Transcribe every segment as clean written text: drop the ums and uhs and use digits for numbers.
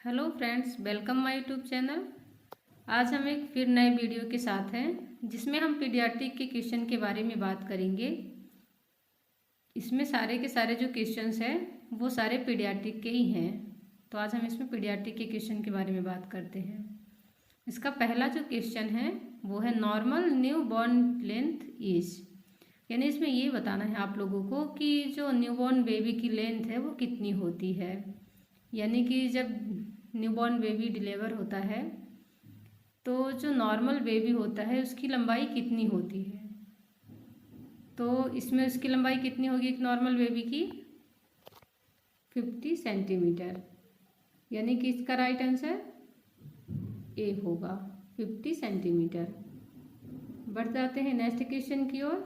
Hello friends, welcome my YouTube channel. आज हम एक फिर नए वीडियो के साथ हैं जिसमें हम पीडियाट्रिक के क्वेश्चन के बारे में बात करेंगे। इसमें सारे के सारे जो क्वेश्चंस हैं वो सारे पीडियाट्रिक के ही हैं। तो आज हम इसमें पीडियाट्रिक के क्वेश्चन के बारे में बात करते हैं। इसका पहला जो क्वेश्चन है वो है normal new born length is, यानी इसमें ये बताना है आप लोगों को कि जो न्यूबॉर्न बेबी की लेंथ है वो कितनी होती है। यानी कि जब न्यूबॉर्न बेबी डिलीवर होता है तो जो नॉर्मल बेबी होता है उसकी लंबाई कितनी होती है। तो इसमें उसकी लंबाई कितनी होगी एक नॉर्मल बेबी की 50 सेंटीमीटर, यानी कि इसका राइट आंसर ए होगा 50 सेंटीमीटर। बढ़ जाते हैं नेक्स्ट क्वेश्चन की ओर।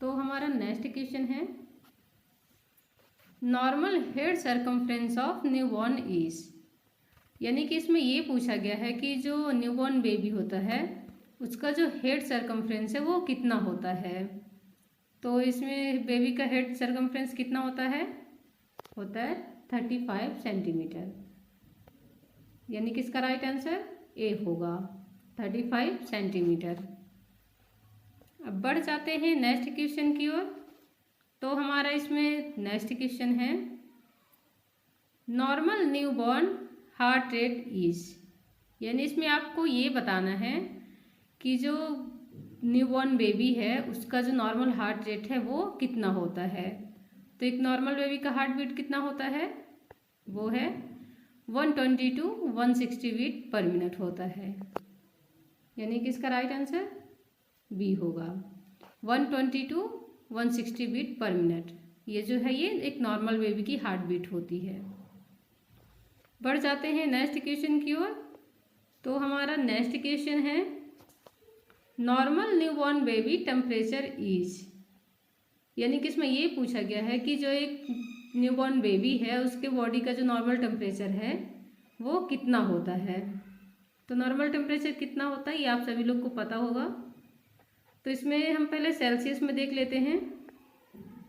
तो हमारा नेक्स्ट क्वेश्चन है normal head circumference of newborn is, यानी कि इसमें ये पूछा गया है कि जो न्यूबॉर्न बेबी होता है उसका जो हेड सरकमफ्रेंस है वो कितना होता है। तो इसमें बेबी का हेड सरकमफ्रेंस कितना होता है 35 सेंटीमीटर, यानी कि इसका राइट आंसर ए होगा 35 सेंटीमीटर। अब बढ़ जाते हैं नेक्स्ट क्वेश्चन की ओर। तो हमारा इसमें नेक्स्ट क्वेश्चन है normal newborn heart rate is, यानी इसमें आपको ये बताना है कि जो न्यूबॉर्न बेबी है उसका जो नॉर्मल हार्ट रेट है वो कितना होता है। तो एक नॉर्मल बेबी का हार्ट बीट कितना होता है वो है 120 to 160 बीट पर मिनट होता है, यानी कि इसका राइट आंसर बी होगा 120 to 160 बीट पर मिनट। ये जो है ये एक नॉर्मल बेबी की हार्ट बीट होती है। बढ़ जाते हैं नेक्स्ट क्वेश्चन की ओर। तो हमारा नेक्स्ट क्वेश्चन है normal newborn baby temperature is, यानी कि इसमें ये पूछा गया है कि जो एक न्यूबॉर्न बेबी है उसके बॉडी का जो नॉर्मल टेम्परेचर है वो कितना होता है। तो नॉर्मल टेम्परेचर कितना होता है ये आप सभी लोग को पता होगा। तो इसमें हम पहले सेल्सियस में देख लेते हैं।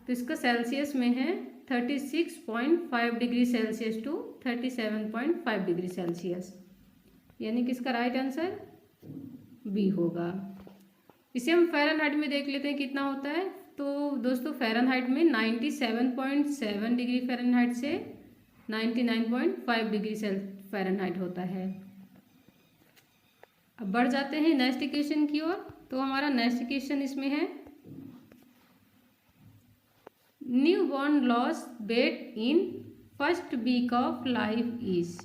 तो इसका सेल्सियस में है 36.5 degree Celsius to 37.5 degree Celsius, यानी कि इसका राइट आंसर बी होगा। इसे हम फ़ारेनहाइट में देख लेते हैं कितना होता है। तो दोस्तों फ़ारेनहाइट में 97.7 डिग्री फ़ारेनहाइट से 99.5 डिग्री फ़ारेनहाइट होता है। अब बढ़ जाते हैं नेक्स्ट क्वेश्चन की ओर। तो हमारा नेक्स्ट क्वेश्चन इसमें है newborn loss weight in first week of life is,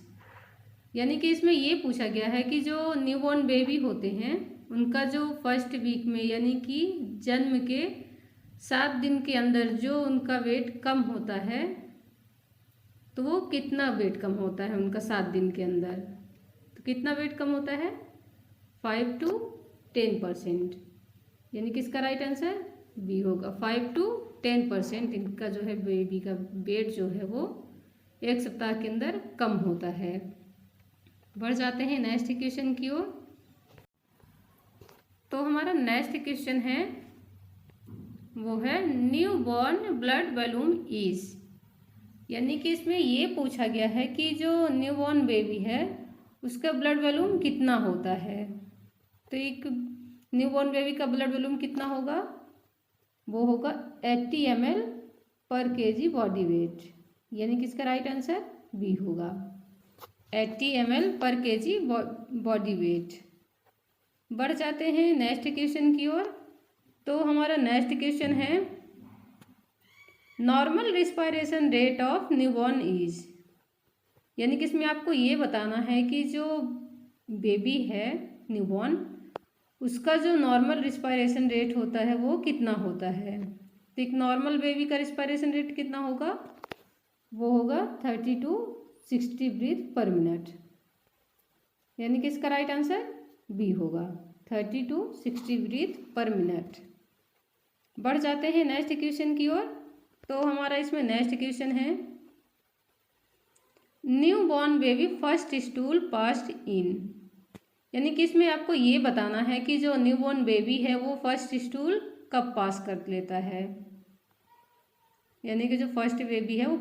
यानी कि इसमें ये पूछा गया है कि जो न्यूबॉर्न बेबी होते हैं उनका जो फर्स्ट वीक में यानी कि जन्म के 7 दिन के अंदर जो उनका वेट कम होता है तो वो कितना वेट कम होता है उनका 7 दिन के अंदर। तो कितना वेट कम होता है 5 to 10%, यानी कि इसका राइट आंसर बी होगा 5 to 10% इनका जो है बेबी का वेट जो है वो एक सप्ताह के अंदर कम होता है। बढ़ जाते हैं नेक्स्ट क्वेश्चन की ओर। तो हमारा नेक्स्ट क्वेश्चन है वो है new born blood balloon is, यानी कि इसमें ये पूछा गया है कि जो न्यू बॉर्न बेबी है उसका ब्लड वॉल्यूम कितना होता है। तो एक न्यू बॉर्न बेबी का ब्लड वॉल्यूम कितना होगा वो होगा 80 ml पर kg बॉडी वेट, यानी कि इसका राइट आंसर बी होगा 80 ml पर kg बॉडी वेट। बढ़ जाते हैं नेक्स्ट क्वेश्चन की ओर। तो हमारा नेक्स्ट क्वेश्चन है normal respiration rate of newborn is, यानी कि इसमें आपको ये बताना है कि जो बेबी है न्यूबॉर्न उसका जो नॉर्मल रिस्पायरेशन रेट होता है वो कितना होता है। तो एक नॉर्मल बेबी का रिस्पायरेशन रेट कितना होगा वो होगा 30 to 60 ब्रीथ पर मिनट, यानी कि इसका राइट आंसर बी होगा 30 to 60 ब्रीथ पर मिनट। बढ़ जाते हैं नेक्स्ट क्वेश्चन की ओर। तो हमारा इसमें नेक्स्ट क्वेश्चन है new born baby first stool passed in, यानी कि इसमें आपको ये बताना है कि जो न्यूबॉर्न बेबी है वो फर्स्ट स्टूल कब पास कर लेता है। यानी कि जो फर्स्ट बेबी है वो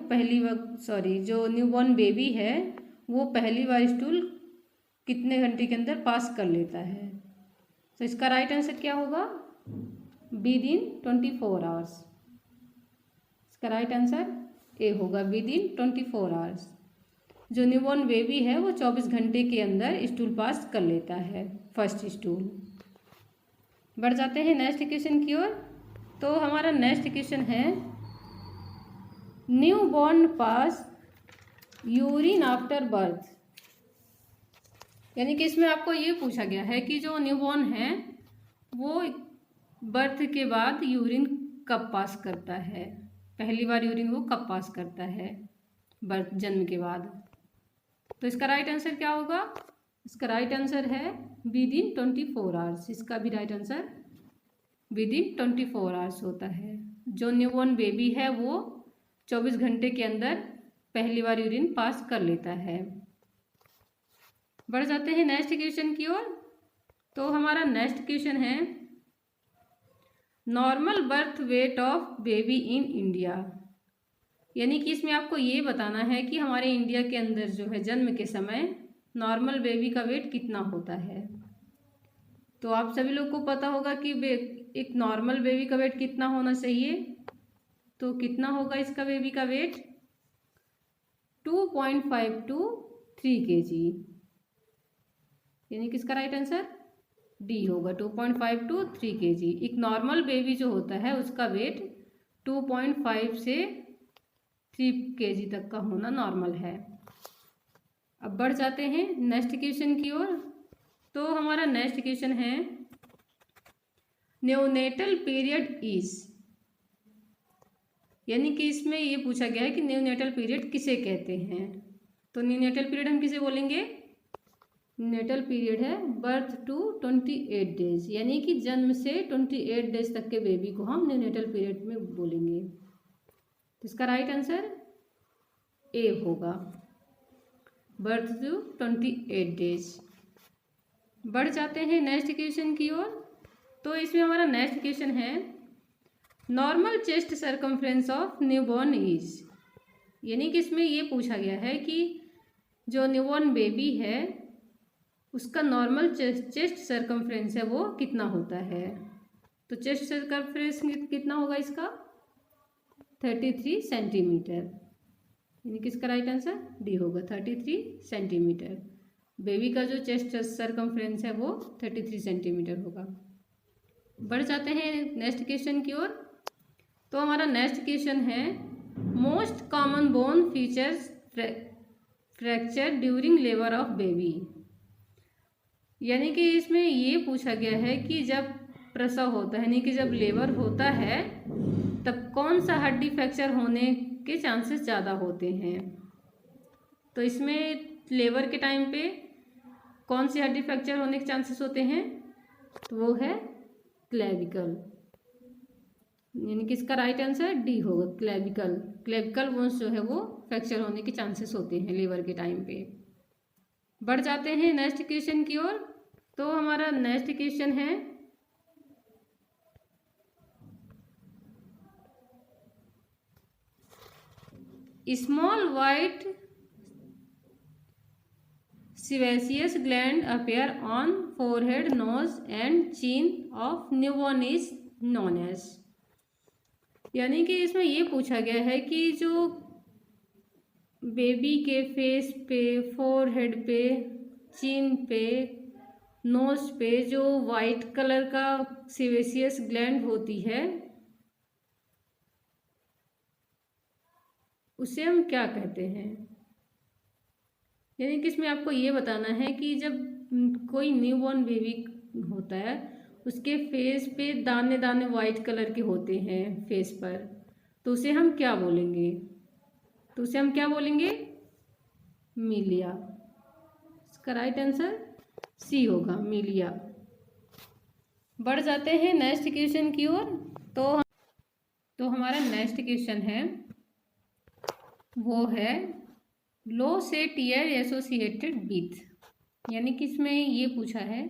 जो न्यूबॉर्न बेबी है वो पहली बार स्टूल कितने घंटे के अंदर पास कर लेता है। तो इसका राइट आंसर क्या होगा? With in 24 hours. इसका राइट आंसर ए होगा, विद इन 24 आवर्स। जो न्यूबॉर्न बेबी है वो 24 घंटे के अंदर स्टूल पास कर लेता है, फर्स्ट स्टूल। बढ़ जाते हैं नेक्स्ट क्वेश्चन की ओर। तो हमारा नेक्स्ट क्वेश्चन है, न्यूबॉर्न पास यूरिन आफ्टर बर्थ। यानी कि इसमें आपको ये पूछा गया है कि जो न्यूबॉर्न है वो बर्थ के बाद यूरिन कब पास करता है, पहली बार यूरिन वो कब पास करता है बर्थ, जन्म के बाद। तो इसका राइट आंसर क्या होगा? इसका राइट आंसर है विद इन 24 आवर्स। इसका भी right answer with in 24 hours होता है। जो न्यूबॉर्न बेबी है वो 24 घंटे के अंदर पहली बार यूरिन पास कर लेता है। बढ़ जाते हैं नेक्स्ट क्वेश्चन की ओर। तो हमारा नेक्स्ट क्वेश्चन है, normal birth weight of baby in India. यानी कि इसमें आपको ये बताना है कि हमारे इंडिया के अंदर जो है जन्म के समय नॉर्मल बेबी का वेट कितना होता है। तो आप सभी लोग को पता होगा कि एक नॉर्मल बेबी का वेट कितना होना चाहिए। तो कितना होगा इसका बेबी का वेट? 2.5 to 3 kg। यानी कि इसका राइट आंसर डी होगा, 2.5 to 3 kg। एक नॉर्मल बेबी जो होता है उसका वेट 2.5 से 3 kg तक का होना नॉर्मल है। अब बढ़ जाते हैं नेक्स्ट क्वेश्चन की ओर। तो हमारा नेक्स्ट क्वेश्चन है, न्यूनेटल पीरियड इज। यानी कि इसमें ये पूछा गया है कि न्यूनेटल पीरियड किसे कहते हैं। तो न्यूनेटल पीरियड हम किसे बोलेंगे? न्यूनेटल पीरियड है बर्थ टू 28 डेज। यानी कि जन्म से 28 डेज तक के बेबी को हम न्यूनेटल पीरियड में बोलेंगे। तो इसका राइट आंसर ए होगा, बर्थ टू 28 डेज। बढ़ जाते हैं नेक्स्ट क्वेश्चन की ओर। तो इसमें हमारा नेक्स्ट क्वेश्चन है, normal chest circumference of newborn is. यानी कि इसमें ये पूछा गया है कि जो न्यूबॉर्न बेबी है उसका नॉर्मल चेस्ट सरकमफ्रेंस है वो कितना होता है। तो चेस्ट सरकमफ्रेंस कितना होगा इसका? 33 सेंटीमीटर। यानी कि इसका राइट आंसर डी होगा, 33 सेंटीमीटर। बेबी का जो चेस्ट सरकमफ्रेंस है वो 33 सेंटीमीटर होगा। बढ़ जाते हैं नेक्स्ट क्वेश्चन की ओर। तो हमारा नेक्स्ट क्वेश्चन है, most common bone features fracture during labour of baby. यानी कि इसमें ये पूछा गया है कि जब प्रसव होता है, यानी कि जब लेबर होता है, तब कौन सा हड्डी फ्रैक्चर होने के चांसेस ज़्यादा होते हैं। तो इसमें लेबर के टाइम पे कौन सी हड्डी फ्रैक्चर होने के चांसेस होते हैं? तो वो है क्लेविकल। यानी कि इसका राइट आंसर डी होगा, क्लेविकल। क्लेविकल बोन्स जो है वो फ्रैक्चर होने के चांसेस होते हैं लेबर के टाइम पे। बढ़ जाते हैं नेक्स्ट क्वेश्चन की ओर। तो हमारा नेक्स्ट क्वेश्चन है, small white sebaceous gland appear on forehead, nose and chin of newborn is known as। यानी कि इसमें ये पूछा गया है कि जो बेबी के फेस पे, फोरहेड पे, चिन पे, नोज पे जो वाइट कलर का सेबेसियस ग्लैंड होती है उसे हम क्या कहते हैं। यानी कि इसमें आपको ये बताना है कि जब कोई न्यूबॉर्न बेबी होता है उसके फेस पे दाने दाने वाइट कलर के होते हैं फेस पर, तो उसे हम क्या बोलेंगे? तो उसे हम क्या बोलेंगे? मिलिया। इसका राइट आंसर सी होगा, मिलिया। बढ़ जाते हैं नेक्स्ट क्वेश्चन की ओर। तो हमारा नेक्स्ट क्वेश्चन है वो है लो सेट ईयर एसोसिएटेड विथ। यानी कि इसमें ये पूछा है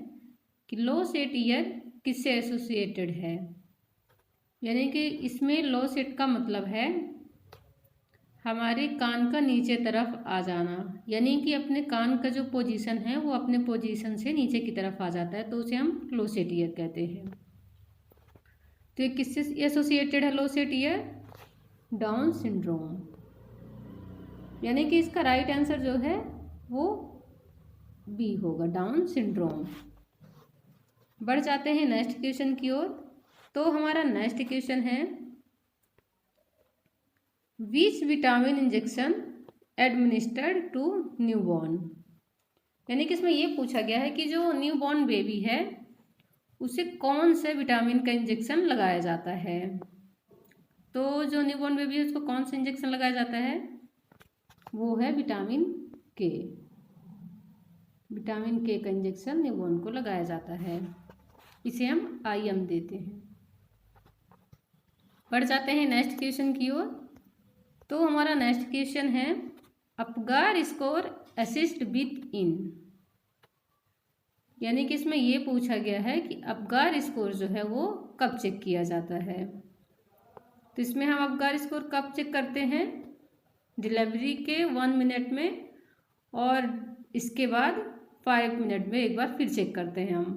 कि लो सेट ईयर किससे एसोसिएटेड है। यानी कि इसमें लो सेट का मतलब है हमारे कान का नीचे तरफ आ जाना, यानी कि अपने कान का जो पोजीशन है वो अपने पोजीशन से नीचे की तरफ आ जाता है, तो उसे हम क्लोसेट ईयर कहते हैं। तो ये किससे एसोसिएटेड है क्लोसेट ईयर? Down syndrome. यानी कि इसका राइट आंसर जो है वो बी होगा, डाउन सिंड्रोम। बढ़ जाते हैं नेक्स्ट क्वेश्चन की ओर। तो हमारा नेक्स्ट क्वेश्चन है, which vitamin injection administered to newborn. यानी कि इसमें ये पूछा गया है कि जो न्यूबॉर्न बेबी है उसे कौन से विटामिन का इंजेक्शन लगाया जाता है। तो जो न्यूबॉर्न बेबी है उसको कौन सा इंजेक्शन लगाया जाता है? वो है विटामिन के। विटामिन के का इंजेक्शन न्यूबॉर्न को लगाया जाता है, इसे हम IM देते हैं। बढ़ जाते हैं नेक्स्ट क्वेश्चन की ओर। तो हमारा नेक्स्ट क्वेश्चन है, अपगार स्कोर असिस्ट विथ इन। यानी कि इसमें ये पूछा गया है कि अपगार स्कोर जो है वो कब चेक किया जाता है। तो इसमें हम अपगार स्कोर कब चेक करते हैं? डिलीवरी के 1 मिनट में, और इसके बाद 5 मिनट में एक बार फिर चेक करते हैं हम।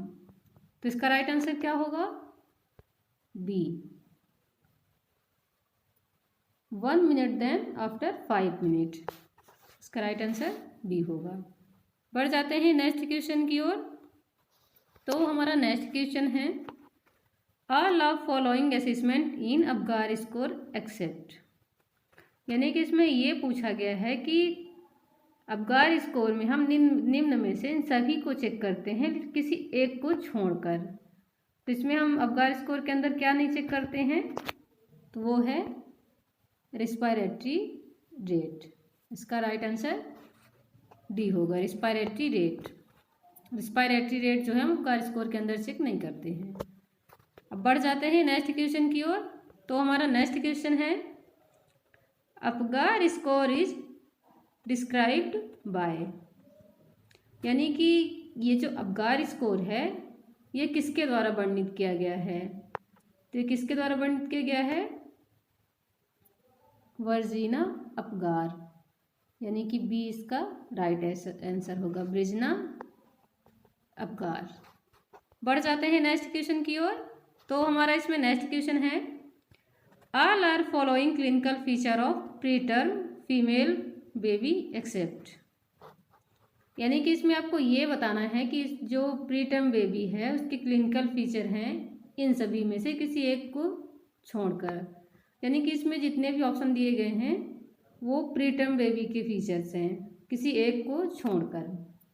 तो इसका राइट आंसर क्या होगा? B, 1 minute then after 5 minute. इसका राइट आंसर बी होगा। बढ़ जाते हैं नेक्स्ट क्वेश्चन की ओर। तो हमारा नेक्स्ट क्वेश्चन है, all of following assessment in Apgar score except. यानी कि इसमें ये पूछा गया है कि अपगार स्कोर में हम निम्न में से इन सभी को चेक करते हैं किसी एक को छोड़कर। तो इसमें हम अपगार स्कोर के अंदर क्या नहीं चेक करते हैं? तो वो है रेस्पिरेटरी रेट। इसका राइट आंसर डी होगा, रेस्पिरेटरी रेट। रेस्पिरेटरी रेट जो है हम अपगार स्कोर के अंदर चेक नहीं करते हैं। अब बढ़ जाते हैं नेक्स्ट क्वेश्चन की ओर। तो हमारा नेक्स्ट क्वेश्चन है, Apgar score is described bye. यानी कि ये जो अपगार स्कोर है ये किसके द्वारा वर्णित किया गया है? तो ये किसके द्वारा वर्णित किया गया है? Virginia Apgar. यानी कि बी इसका राइट आंसर होगा, वर्जीना अपगार। बढ़ जाते हैं नेक्स्ट क्वेश्चन की ओर। तो हमारा इसमें नेक्स्ट क्वेश्चन है, all are following clinical feature of preterm female baby except. यानी कि इसमें आपको ये बताना है कि जो प्रीटर्म बेबी है उसके क्लिनिकल फीचर हैं इन सभी में से किसी एक को छोड़कर। यानी कि इसमें जितने भी ऑप्शन दिए गए हैं वो प्रीटर्म बेबी के फीचर्स हैं, किसी एक को छोड़कर।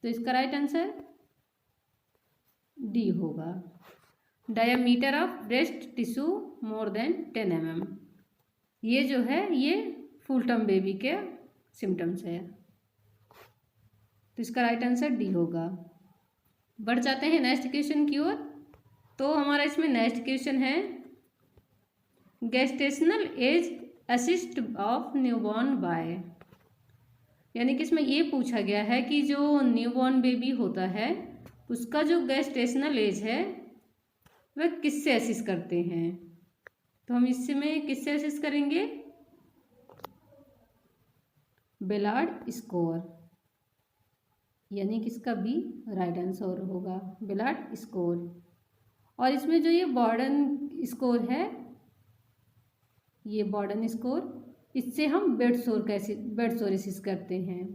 तो इसका राइट आंसर डी होगा, diameter of breast tissue more than 10 mm। ये जो है ये फुल टर्म बेबी के सिम्टम्स है, तो इसका राइट आंसर डी होगा। बढ़ जाते हैं नेक्स्ट क्वेश्चन की ओर। तो हमारा इसमें नेक्स्ट क्वेश्चन है, gestational age assist of newborn by. यानी कि इसमें ये पूछा गया है कि जो न्यूबॉर्न बेबी होता है उसका जो गेस्टेशनल एज है वह किससे असिस्ट करते हैं। तो हम इसमें किससे असिस्ट करेंगे? Ballard score. यानी कि इसका बी राइट आंसर होगा, बेलार्ड स्कोर। और इसमें जो ये बॉर्डन स्कोर है, ये बॉर्डन स्कोर, इससे हम बेड सोर असिस्ट करते हैं।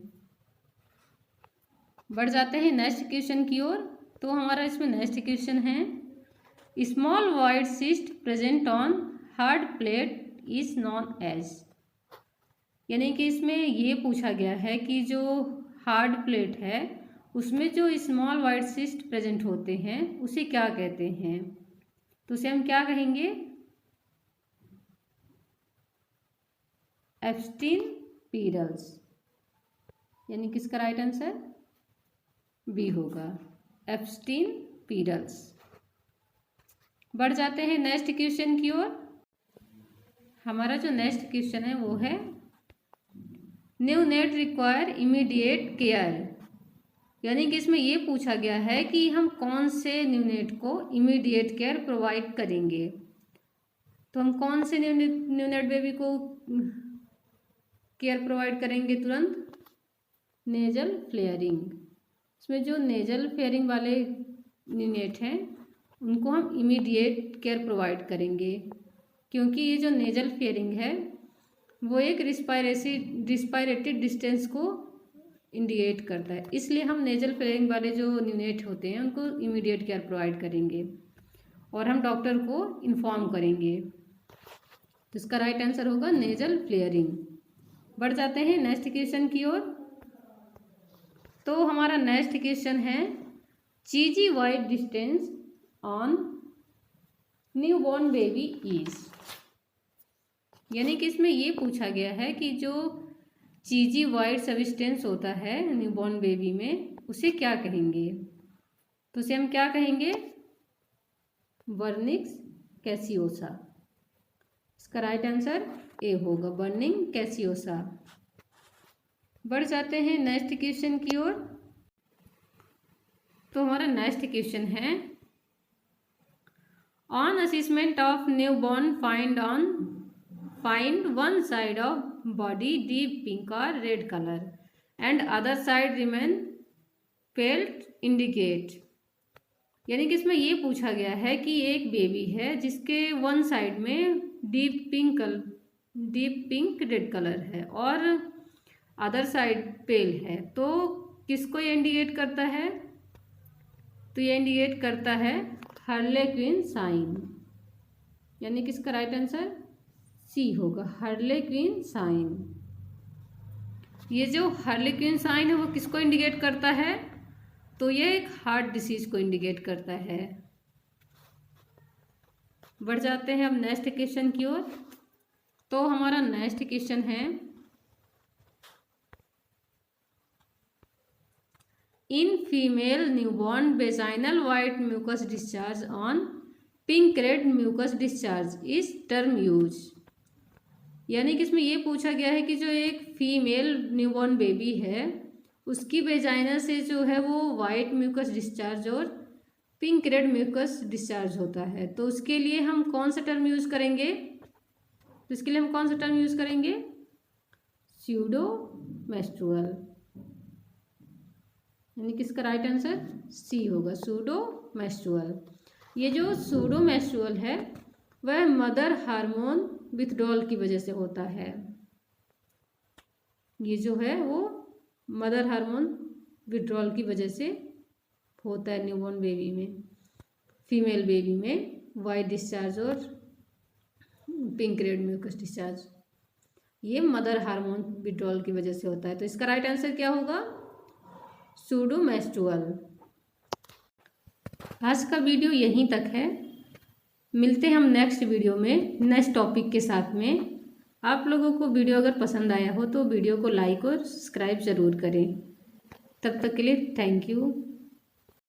बढ़ जाते हैं नेक्स्ट क्वेश्चन की ओर। तो हमारा इसमें नेक्स्ट क्वेश्चन है, small white cyst present on hard palate is known as. यानी कि इसमें ये पूछा गया है कि जो हार्ड प्लेट है उसमें जो स्मॉल वाइड सिस्ट प्रेजेंट होते हैं उसे क्या कहते हैं। तो उसे हम क्या कहेंगे? एब्स्टीन पीरल्स। यानी कि इसका राइट आंसर बी होगा, एब्स्टीन पीरल्स। बढ़ जाते हैं नेक्स्ट क्वेश्चन की ओर। हमारा जो नेक्स्ट क्वेश्चन है वो है, न्यूनेट रिक्वायर इमीडिएट केयर। यानी कि इसमें ये पूछा गया है कि हम कौन से न्यूनेट को इमीडिएट केयर प्रोवाइड करेंगे। तो हम कौन से न्यूनेट बेबी को केयर प्रोवाइड करेंगे तुरंत? Nasal flaring. इसमें जो नेजल फ्लेयरिंग वाले यूनिट हैं उनको हम इमीडिएट केयर प्रोवाइड करेंगे, क्योंकि ये जो नेजल फ्लेयरिंग है वो एक रिस्पायरेटरी डिस्टेंस को इंडिकेट करता है, इसलिए हम नेजल फ्लेयरिंग वाले जो यूनिट होते हैं उनको इमीडिएट केयर प्रोवाइड करेंगे और हम डॉक्टर को इन्फॉर्म करेंगे। तो इसका राइट आंसर होगा नेजल फ्लेयरिंग। बढ़ जाते हैं नेक्स्ट क्वेश्चन की ओर। तो हमारा नेक्स्ट क्वेश्चन है चीजी wide distance on newborn baby is. यानी कि इसमें ये पूछा गया है कि जो चीजी वाइड सब्सटेंस होता है न्यूबॉर्न बेबी में उसे क्या कहेंगे? तो उसे हम क्या कहेंगे? बर्निंग कैसियोसा। इसका राइट आंसर ए होगा, बर्निंग कैसियोसा। बढ़ जाते हैं नेक्स्ट क्वेश्चन की ओर। तो हमारा नेक्स्ट क्वेश्चन है on assessment of newborn find one side of body deep pink और red colour and other side remain pale indicate. यानी कि इसमें ये पूछा गया है कि एक बेबी है जिसके वन साइड में डीप पिंक रेड कलर है और अदर साइड पेल है, तो किसको ये इंडिकेट करता है? तो ये इंडिकेट करता है हार्लेक्विन साइन। यानी कि इसका राइट आंसर सी होगा, हार्लेक्विन साइन। ये जो हार्लेक्विन साइन है वो किसको इंडिकेट करता है? तो ये एक हार्ट डिसीज को इंडिकेट करता है। बढ़ जाते हैं अब नेक्स्ट क्वेश्चन की ओर। तो हमारा नेक्स्ट क्वेश्चन है in female newborn vaginal white mucus discharge on pink red mucus discharge is term use. यानी कि इसमें ये पूछा गया है कि जो एक फीमेल न्यूबॉर्न बेबी है उसकी वेजाइना से जो है वो वाइट म्यूकस डिस्चार्ज और पिंक रेड म्यूकस डिस्चार्ज होता है, तो उसके लिए हम कौन सा टर्म यूज़ करेंगे? तो इसके लिए हम कौन सा टर्म यूज़ करेंगे? Pseudo menstrual. यानी कि इसका राइट आंसर सी होगा, सूडो मेंस्ट्रुअल। ये जो सूडो मेंस्ट्रुअल है वह मदर हार्मोन विथड्रॉल की वजह से होता है। ये जो है वो मदर हार्मोन विथड्रॉल की वजह से होता है न्यूबॉर्न बेबी में, फीमेल बेबी में वाइट डिस्चार्ज और पिंक रेड म्यूकस डिस्चार्ज, ये मदर हार्मोन विथड्रॉल की वजह से होता है। तो इसका राइट आंसर क्या होगा? Pseudo menstrual. आज का वीडियो यहीं तक है, मिलते हैं हम नेक्स्ट वीडियो में नेक्स्ट टॉपिक के साथ में। आप लोगों को वीडियो अगर पसंद आया हो तो वीडियो को लाइक और सब्सक्राइब ज़रूर करें। तब तक के लिए थैंक यू।